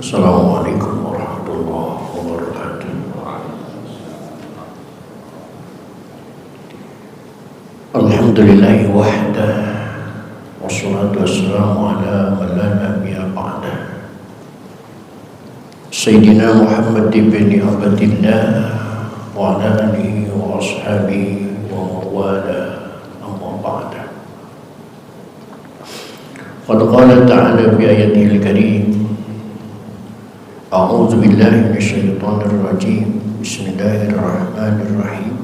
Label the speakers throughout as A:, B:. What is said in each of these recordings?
A: Assalamualaikum warahmatullahi wabarakatuh. Alhamdulillahi wahda, wassalatu wassalamu ala man la nabiyya ba'dah, Sayyidina Muhammad ibn Abdillah wa ala alihi wa ashabihi wa mawala amma ba'da. Qad qala ta'ala fi ayatihil karim, A'udzu billahi minasyaitonir rajim. Bismillahirrahmanirrahim.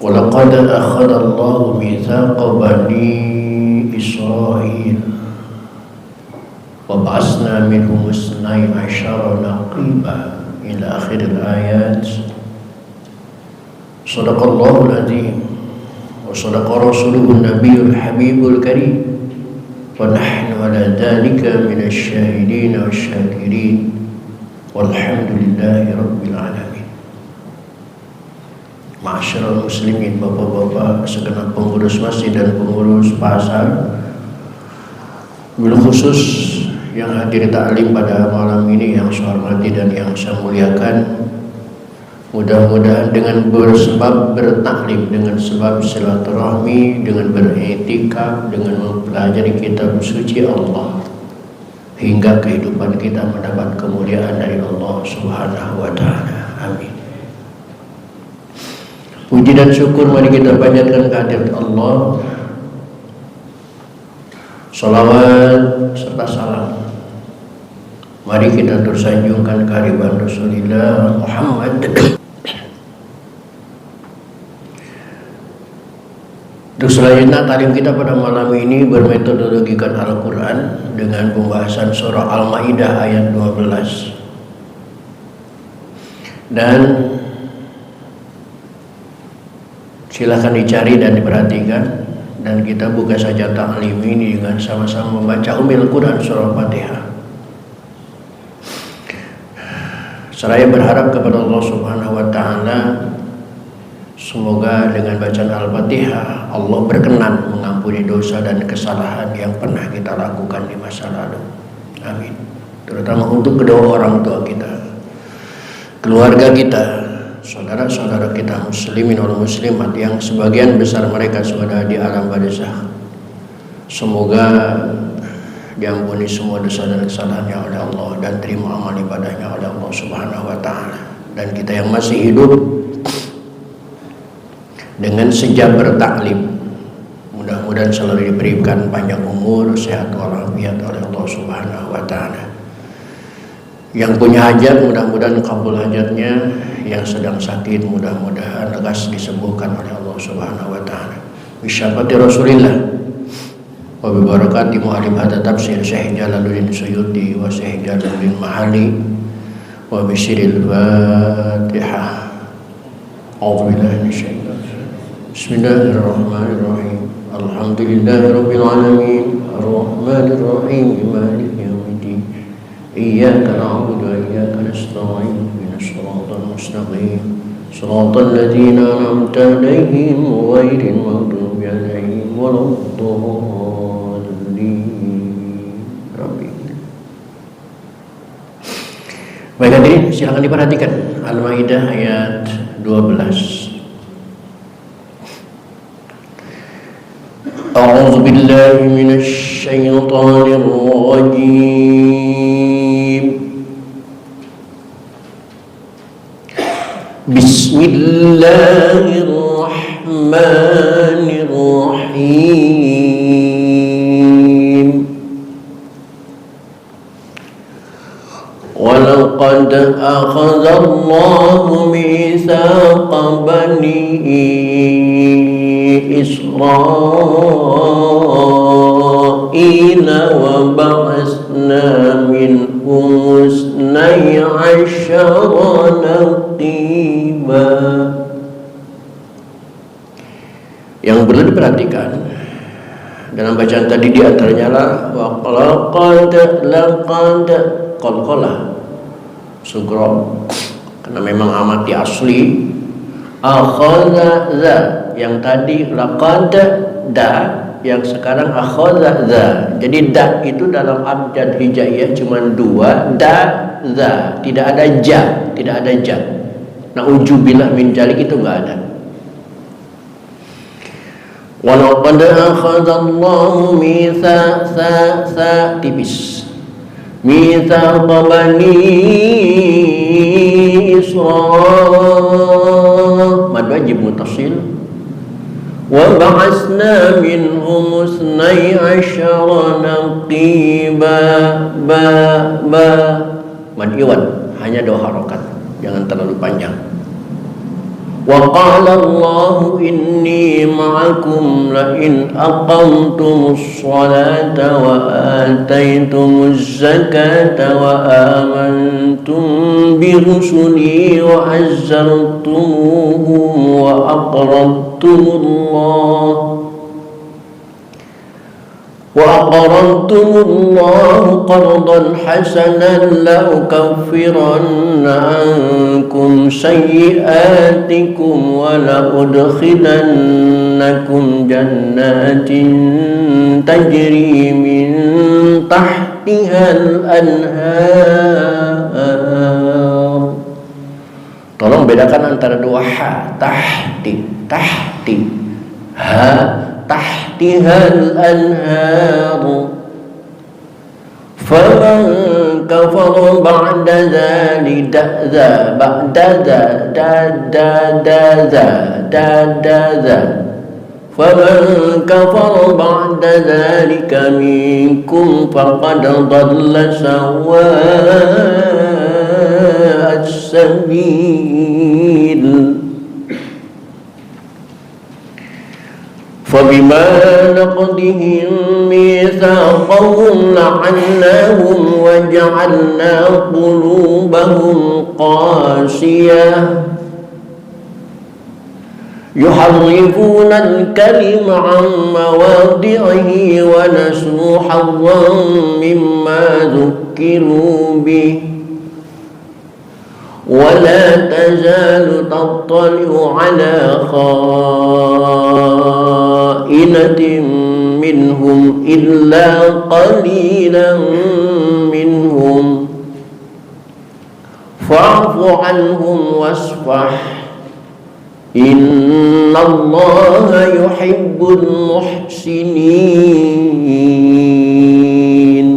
A: Wa laqad akhadha Allahu mitsaqa bani Israil wa ba'atsna minhum isnai asyara naqiba ila akhiril ayat. Shadaqallahul azim wa shadaqa rasuluhun nabiyul habibul karim. ونحن على ذلك من الشاهدين والشاكرين والحمد لله رب العالمين. Ma'asyiral muslimin, bapak-bapak, segenap pengurus masjid dan pengurus pasar, bil khusus yang hadir taklim pada malam ini yang saya hormati dan yang saya muliakan. Mudah-mudahan dengan bersebab bertaklim, dengan sebab silaturahmi, dengan beriktikaf, dengan mempelajari kitab suci Allah, hingga kehidupan kita mendapat kemuliaan dari Allah Subhanahu wa ta'ala. Amin. Puji dan syukur mari kita panjatkan kehadirat Allah. Salawat serta salam mari kita tersanjungkan kehadirat Rasulullah Muhammad. Untuk selanjutnya talim kita pada malam ini bermetodologikan Al-Quran dengan pembahasan surah Al-Ma'idah ayat 12. Dan silakan dicari dan diperhatikan, dan kita buka saja taklim ini dengan sama-sama membaca Ummul Quran surah Fatihah. Saya berharap kepada Allah Subhanahu wa ta'ala, semoga dengan bacaan Al-Fatihah Allah berkenan mengampuni dosa dan kesalahan yang pernah kita lakukan di masa lalu. Amin. Terutama untuk kedua orang tua kita, keluarga kita, saudara-saudara kita muslimin wal muslimat yang sebagian besar mereka sudah di alam barzakh. Semoga diampuni semua dosa dan kesalahannya oleh Allah dan terima amal ibadahnya oleh Allah Subhanahu wa ta'ala. Dan kita yang masih hidup dengan sejak bertaklim, mudah-mudahan selalu diberikan panjang umur, sehat walafiat oleh Allah Subhanahu wa ta'ala. Yang punya hajat mudah-mudahan kabul hajatnya, yang sedang sakit mudah-mudahan lekas disembuhkan oleh Allah Subhanahu wa ta'ala. Bisyafaati Rasulillah wa bi barakati mu'allim hadza tafsir Syekh Jalaluddin Suyuti wa Syekh Jalaluddin Mahali wa bi sirril Fatihah. A'udzu billahi minasyaitonir rajim. Bismillahirrahmanirrahim. Alhamdulillahirabbil alamin. Arrahmanir rahim. Maliki yaumiddin. Iyyaka na'budu wa iyyaka nasta'in. Ihdinas siratal mustaqim. Shiratal ladzina an'amta 'alaihim ghairil maghdubi 'alaihim waladdallin. Baik hadirin, silakan diperhatikan Al-Maidah ayat 12. A'udzu billahi minasy syaithanir rajim. Bismillahirrahmanirrahim. Wa laqad akhadha Allahu mitsaqa bani Israil wa ba'atsna minhum isnai asyara naqiba. Yang perlu diperhatikan dalam bacaan tadi di antaranya lah laqad qalqalah sugro, karena memang amati asli. Akhadha za, yang tadi laqad da, yang sekarang akhadha za. Jadi da itu dalam abjad hijaiyah cuma 2, da za, tidak ada ja, tidak ada ja. Na'udzubillah min dzalik itu enggak ada. Walaqad akhadallahu mitsa tipis. Mitsa bani Israil mad wajib mutasil. Wa ba'asna minhum 12 naqiba ba mad iwan hanya 2 harokat, jangan terlalu panjang. Wa qala Allahu inni ma'akum la in aqamtumus salata wa ataitumuz zakata wa amantum bi rusuli wa azzartumuhum wa aqradtum Allah qardan hasanan la ukaffiranna ankum sayyi'atikum wa la udkhilannakum jannatin tajri min tahtihal anhar. Tolong bedakan antara 2 ha, tahti, ha, tahtihal anhar. Faman kafara ba'da dzalika faman kafara ba'da dzalika minkum faqad dhalla sawa'as sabil. فبما نقضهم ميثاقهم لعناهم وجعلنا قلوبهم قاسية يحرفون الكلم عن مواضعه ونسوا حظا مما ذكروا به ولا تزال تطلع على خائنة منهم إلا قليلا منهم فاعف عنهم واصفح إن الله يحب المحسنين.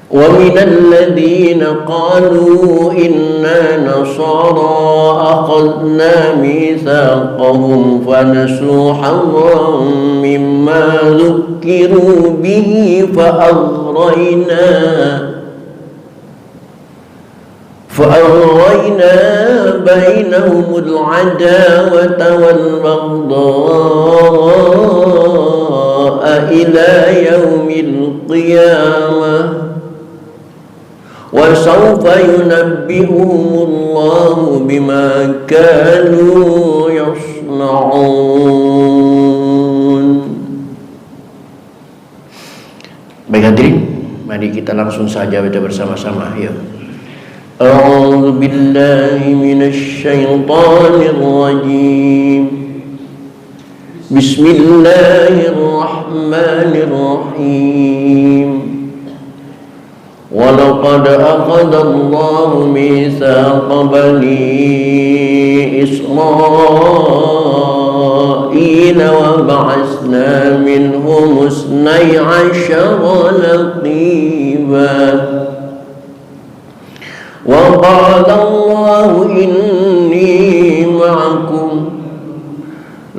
A: ومن الذين قالوا إنا نصارى أخذنا ميثاقهم فنسوا حظا مما ذكروا به فأغرينا بينهم العداوة والبغضاء إلى يوم القيامة وسوف ينبئهم الله بما كانوا يصنعون. Baik hadirin, mari kita langsung saja baca bersama-sama. Yuk. A'udzu billahi minasy syaithanir rajim. Bismillahirrahmanirrahim. وَلَقَدْ أَخَذَ اللَّهُ مِيثَاقَ بَنِي إِسْرَائِيلَ وَبَعَثْنَا مِنْهُمُ 12 نقيبا وَقَالَ اللَّهُ إِنِّي مَعَكُمْ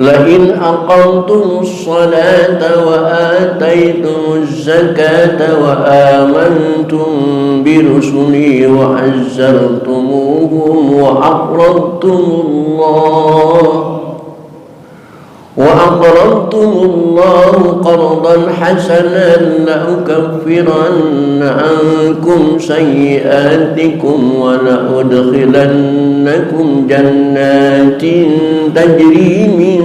A: لئن أقمتم الصلاة وآتيتم الزكاة وآمنتم برسلي وعزرتموهم وأقرضتم الله قرضا حسنا لأكفرن عنكم سيئاتكم ولأدخلنكم جنات تجري من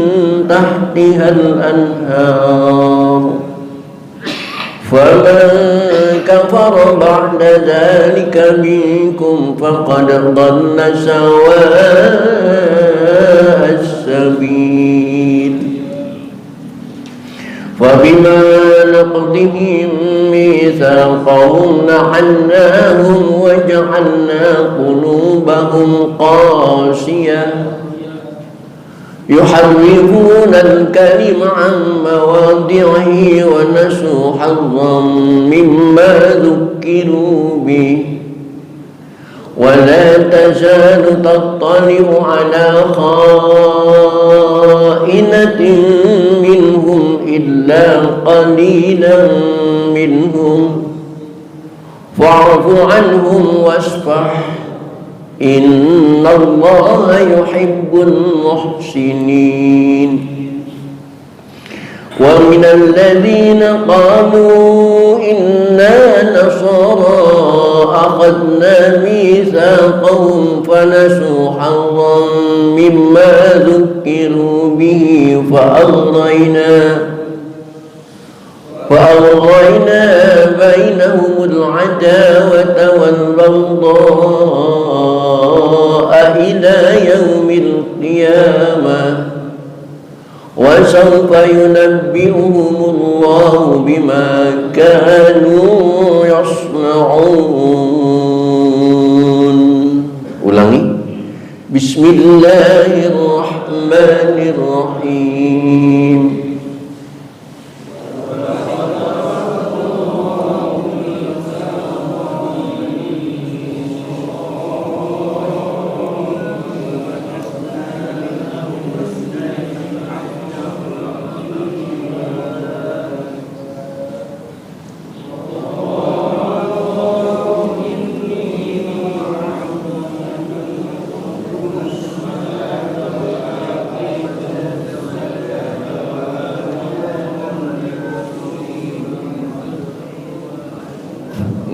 A: تحتها الأنهار فمن كفر بعد ذلك منكم فقد ضل سواء السبيل. فبما نقضهم ميثاقهم لعناهم وجعلنا قلوبهم قاسية يحرفون الكلم عن مواضعه ونسوا حظا مما ذكروا به ولا تزال تطلع على خائنة منهم إلا قليلا منهم فاعف عنهم واصفح إن الله يحب المحسنين ومن الذين قالوا إنا نصارى أخذنا ميثاقهم فنسوا حظا مما ذكروا به فأغرينا بينهم العداوة والبغضاء إلى يوم القيامة وسوف ينبئهم الله بما كانوا يصنعون. Ulangi. Bismillahirrahmanirrahim.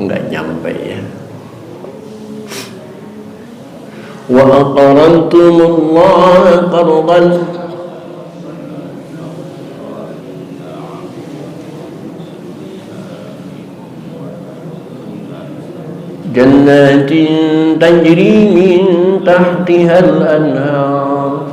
A: Enggak nyampe ya. Wa aqrantumullah qardan jannatin tajri min tahtiha al-anhar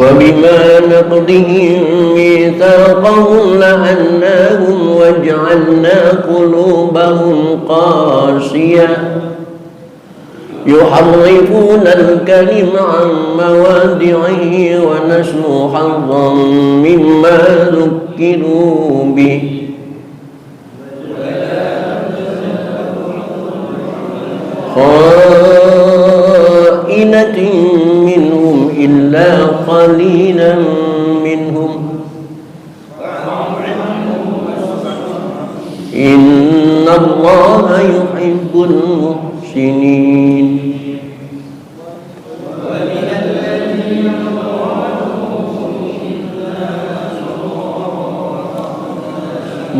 A: وبما نقضهم ميثاقهم لعناهم وجعلنا قلوبهم قاسية يحرفون الكلم عن مواضعه ونسوا حظا مما ذكروا به خائنة منهم إلا قليلا منهم إن الله يحب المحسنين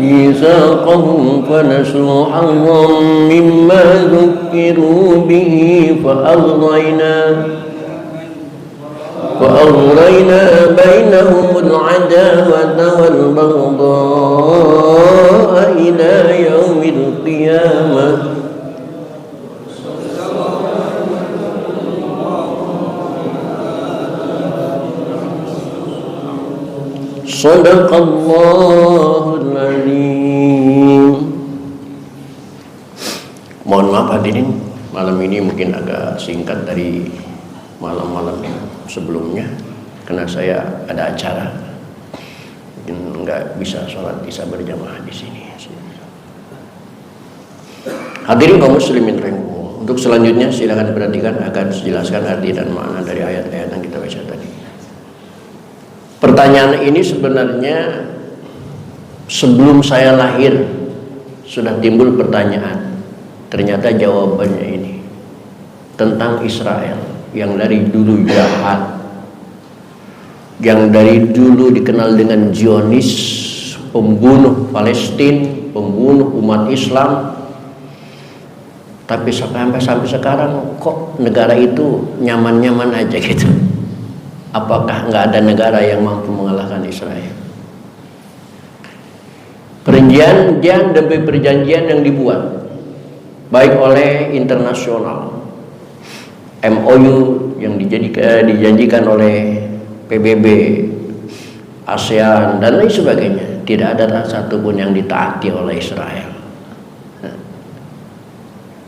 A: ميثاقهم فنسوا حظا مما ذكروا به فأغرينا بينهم العداوة والبغضاء إلى يوم القيامة Sadaqallahul Azim. Mohon maaf hadirin, malam ini mungkin agak singkat dari malam-malam sebelumnya karena saya ada acara, mungkin nggak bisa sholat isya berjamaah di sini. Hadirin kaum muslimin rahimakumullah. Untuk selanjutnya silakan perhatikan, akan dijelaskan arti dan makna dari ayat-ayat yang kita baca tadi. Pertanyaan ini sebenarnya sebelum saya lahir sudah timbul pertanyaan. Ternyata jawabannya ini tentang Israel yang dari dulu jahat, yang dari dulu dikenal dengan Zionis, pembunuh Palestina, pembunuh umat Islam. Tapi sampai sekarang kok negara itu nyaman-nyaman aja gitu. Apakah nggak ada negara yang mampu mengalahkan Israel? perjanjian demi perjanjian yang dibuat baik oleh internasional, MOU yang dijanjikan oleh PBB, ASEAN dan lain sebagainya, tidak ada satupun yang ditaati oleh Israel.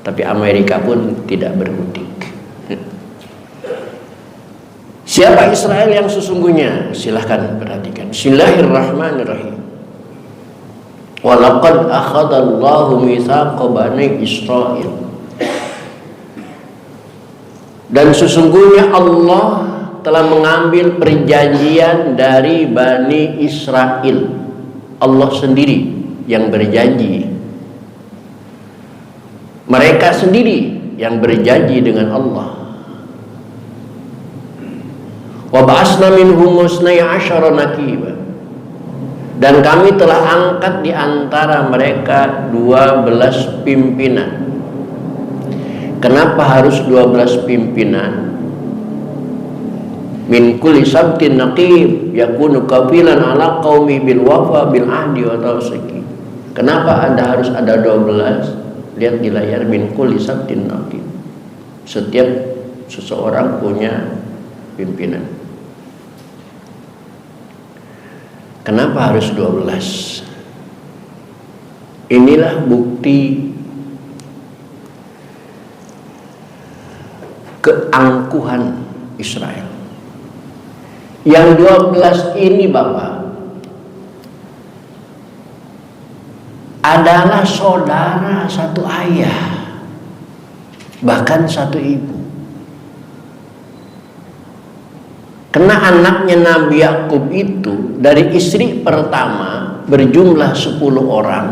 A: Tapi Amerika pun tidak berkutik. Siapa Israel yang sesungguhnya? Silahkan perhatikan. Bismillahirrahmanirrahim. Walaqad akhadallahu mitsaqa bani Israil. Dan sesungguhnya Allah telah mengambil perjanjian dari Bani Israel. Allah sendiri yang berjanji. Mereka sendiri yang berjanji dengan Allah. Wa ba'asna minhum musnai asyara naqiba. Dan kami telah angkat di antara mereka 12 pimpinan. Kenapa harus 12 pimpinan? Min kulli sabtin naqib yakunu kafilan ala qaumi bil wafa bil ahdi wa tawsiki. Kenapa harus ada 12? Lihat di layar, min kulli sabtin naqib. Setiap seseorang punya pimpinan. Kenapa harus 12? Inilah bukti keangkuhan Israel. Yang 12 ini Bapak adalah saudara satu ayah, bahkan satu ibu. Karena anaknya Nabi Yakub itu dari istri pertama berjumlah 10 orang.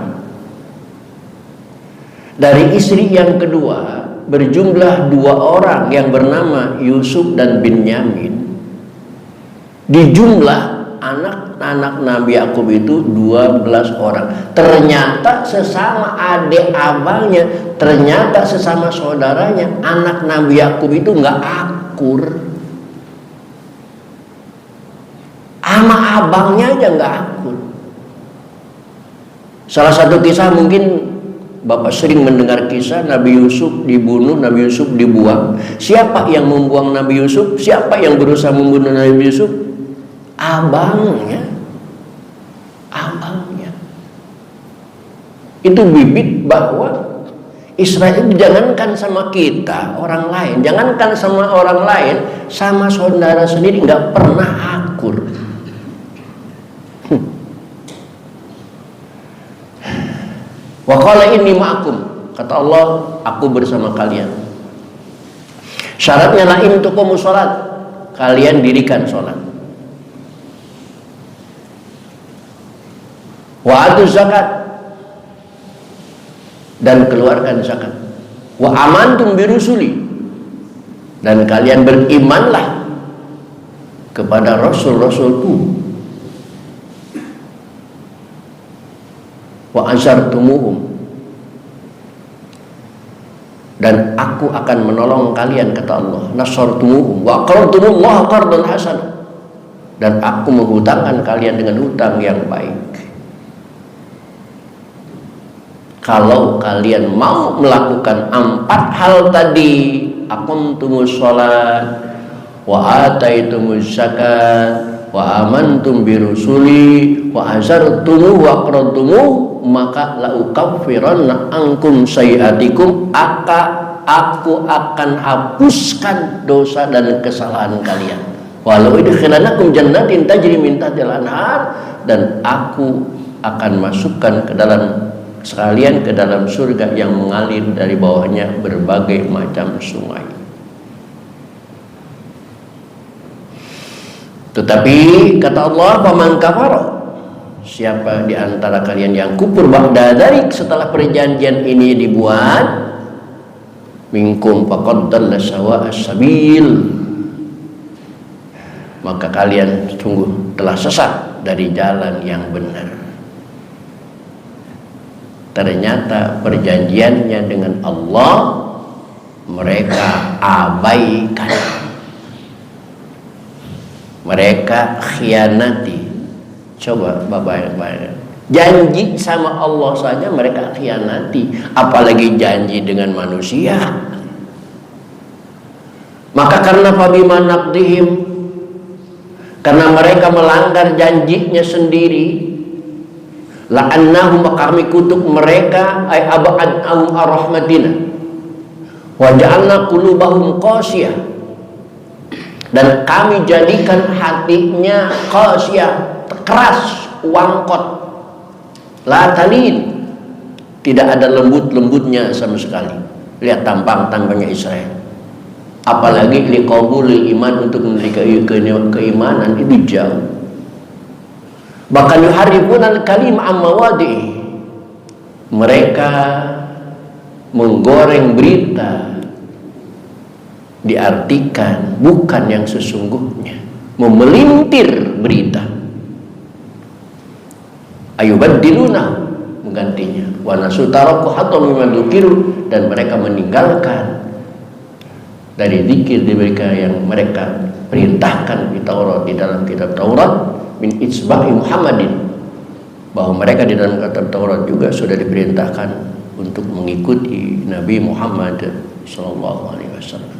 A: Dari istri yang kedua berjumlah 2 orang yang bernama Yusuf dan Binyamin. Di jumlah anak-anak Nabi Yakub itu 12 orang. Ternyata sesama adik abangnya, ternyata sesama saudaranya, anak Nabi Yakub itu nggak akur. Sama abangnya aja nggak akur. Salah satu kisah mungkin Bapak sering mendengar kisah Nabi Yusuf dibunuh, Nabi Yusuf dibuang. Siapa yang membuang Nabi Yusuf? Siapa yang berusaha membunuh Nabi Yusuf? Abangnya. Itu bibit bahwa Israel jangankan sama kita, orang lain, jangankan sama orang lain, sama saudara sendiri nggak pernah akur. Wa qala inni ma'akum, kata Allah, aku bersama kalian. Syaratnya la in tuqumus shalat, kalian dirikan salat. Wa atuz zakat, dan keluarkan zakat. Wa amantum birusuli, dan kalian berimanlah kepada rasul-rasulku. Wa azartumuhum, dan aku akan menolong kalian, kata Allah. Nasartumuhum wa aqradtumullaha qardan hasanah, dan aku menghutangkan kalian dengan hutang yang baik. Kalau kalian mau melakukan 4 hal tadi, aqamtumus shalat wa ataitumuz zakat wa amantum birusuli wa azartumu wa aqradtumu, maka la ukaffiranna ankum sayiatikum, aku akan hapuskan dosa dan kesalahan kalian. Walau idkhilanakum jannatin tajri min tahtiha al-anhar, dan aku akan masukkan ke dalam sekalian ke dalam surga yang mengalir dari bawahnya berbagai macam sungai. Tetapi kata Allah, faman kafara, siapa di antara kalian yang kufur ba'da dzalik, setelah perjanjian ini dibuat, minkum faqad dalla sawa'as sabil, maka kalian sungguh telah sesat dari jalan yang benar. Ternyata perjanjiannya dengan Allah mereka abaikan, mereka khianati. Coba Bapak Janji sama Allah saja mereka khianati, apalagi janji dengan manusia. Maka karena fabima naqdihim, karena mereka melanggar janjinya sendiri, la'annahum, kami kutuk mereka, ay abadnahum ar-rahmatina wa ja'alna qulubahum qasiyah, dan kami jadikan hatinya qasiyah, keras, wangkot, la talin, tidak ada lembut-lembutnya sama sekali. Lihat tampang-tampangnya Israel. Apalagi liqabulil iman, untuk memiliki keimanan itu jauh. Bahkan yuharrifuna al-kalim amma wadi'i, mereka menggoreng berita, diartikan bukan yang sesungguhnya, memelintir berita. Ayubaddiluna, menggantinya, wa nasu taraku hatta mimma dzukiru, dan mereka meninggalkan dari zikir mereka yang mereka perintahkan di Taurat, di dalam kitab Taurat, min itsba'i Muhammadin, bahwa mereka di dalam kitab Taurat juga sudah diperintahkan untuk mengikuti Nabi Muhammad sallallahu alaihi wasallam.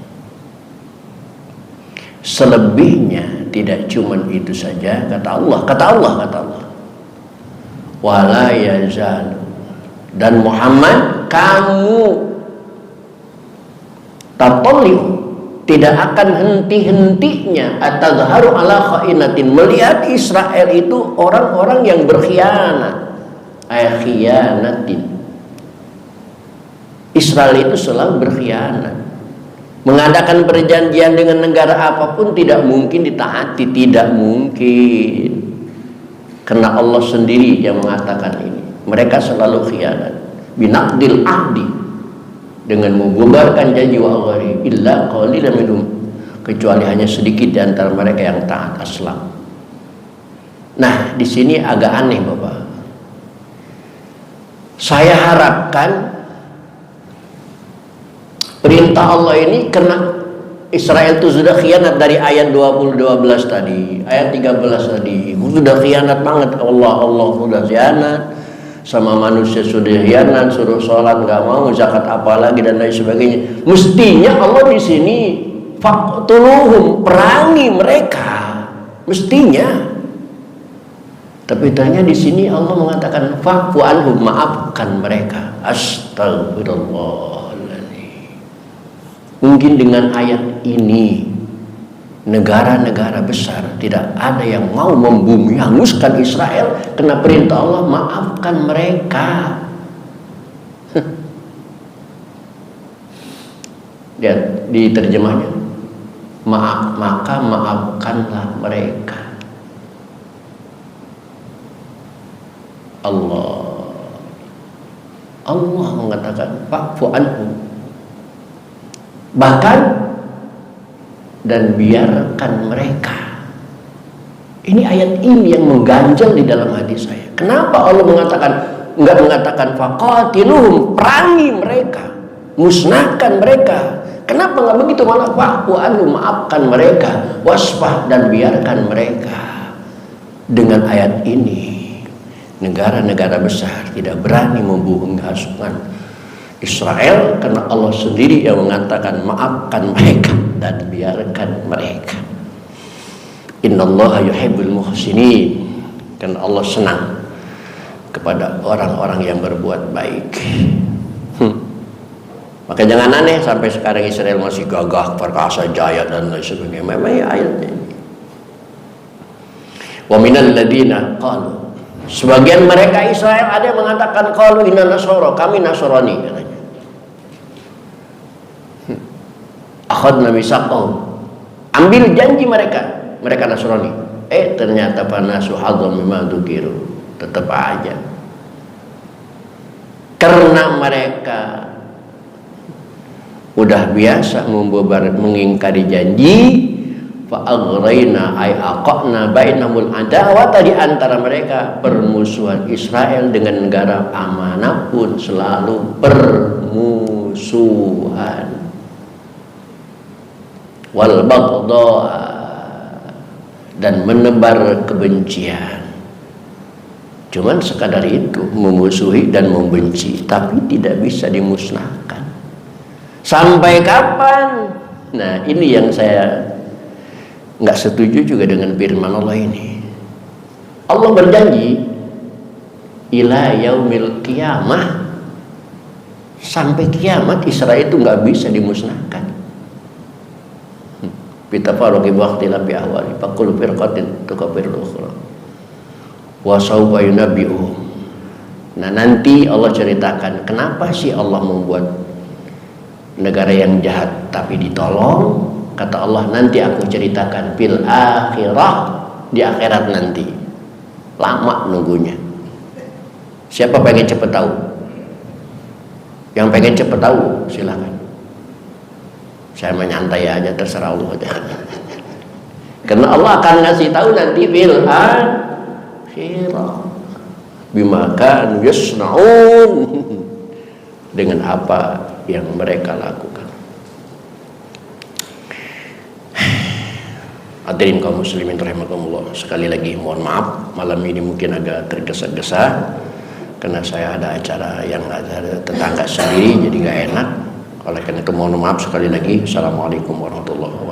A: Selebihnya tidak cuma itu saja, kata Allah wala yazal, dan Muhammad, kamu tatoliu, tidak akan henti-hentinya atadharu ala khainatin, melihat Israel itu orang-orang yang berkhianat. Khianatin, Israel itu selalu berkhianat. Mengadakan perjanjian dengan negara apapun tidak mungkin ditaati, tidak mungkin. Karena Allah sendiri yang mengatakan ini. Mereka selalu khianat. Binaqdil ahdi, dengan membubarkan janji, wa aghari illa qalilan minhum, kecuali hanya sedikit di antara mereka yang taat aslam. Nah, di sini agak aneh, Bapak. Saya harapkan perintah Allah ini, karena Israel itu sudah khianat dari ayat 12 tadi, ayat 13 tadi, sudah khianat banget. Allah sudah khianat sama manusia, sudah khianat, suruh sholat nggak mau, zakat apalagi dan lain sebagainya. Mestinya Allah di sini faqtuluhum, perangi mereka, mestinya. Tapi ternyata di sini Allah mengatakan fa'fu anhum, maafkan mereka. Astagfirullah. Mungkin dengan ayat ini negara-negara besar tidak ada yang mau membumi hanguskan Israel, kena perintah Allah maafkan mereka. Lihat di terjemahnya, maka maafkanlah mereka. Allah mengatakan fa'fu anhum, bahkan dan biarkan mereka. Ini ayat ini yang mengganjal di dalam hati saya. Kenapa Allah enggak mengatakan faqatiluhum, perangi mereka, musnahkan mereka? Kenapa enggak begitu, malah fa'fu anhum, maafkan mereka, wasfah, dan biarkan mereka? Dengan ayat ini negara-negara besar tidak berani membohongi hasutan Israel, karena Allah sendiri yang mengatakan maafkan mereka dan biarkan mereka. Innallaha yuhibbul muhsinin, karena Allah senang kepada orang-orang yang berbuat baik. Maka jangan aneh sampai sekarang Israel masih gagah, perkasa, jaya dan lain sebagainya. Memang ya ayatnya. Wa minal ladina qalu, sebagian mereka Israel ada yang mengatakan qalu inna nasara, kami Nasrani, katanya. Akhadna misaqahum, ambil janji mereka Nasrani. Ternyata panasu hadzam mimma dzukiru, tetap aja karena mereka udah biasa mengingkari janji, fa aghrayna ay aqna bainahumul adawata, di antara mereka permusuhan Israel dengan negara amanapun selalu permusuhan. Wal baghdha, dan menebar kebencian. Cuman sekadar itu, memusuhi dan membenci, tapi tidak bisa dimusnahkan. Sampai kapan? Nah, ini yang saya nggak setuju juga dengan firman Allah ini. Allah berjanji ila yaumil qiyamah, sampai kiamat Israel itu nggak bisa dimusnahkan. Bitafaruqi waqtilabi ahwali faqul firqatin tukafirul ukhra wa sawfa yunabbi'uhum. Nah, nanti Allah ceritakan kenapa sih Allah membuat negara yang jahat tapi ditolong. Kata Allah, nanti aku ceritakan fil akhirah, di akhirat nanti. Lama nunggunya. Siapa pengen cepet tahu? Yang pengen cepet tahu silakan. Saya menyantai aja, terserah Allah aja. Karena Allah akan ngasih tahu nanti fil akhirah bima kanu yasnaun, dengan apa yang mereka lakukan. Hadirin kaum muslimin rahimakumullah, sekali lagi mohon maaf malam ini mungkin agak tergesa-gesa karena saya ada acara yang ada tetangga sendiri, jadi gak enak. Oleh karena itu mohon maaf sekali lagi. Assalamualaikum warahmatullahi wabarakatuh.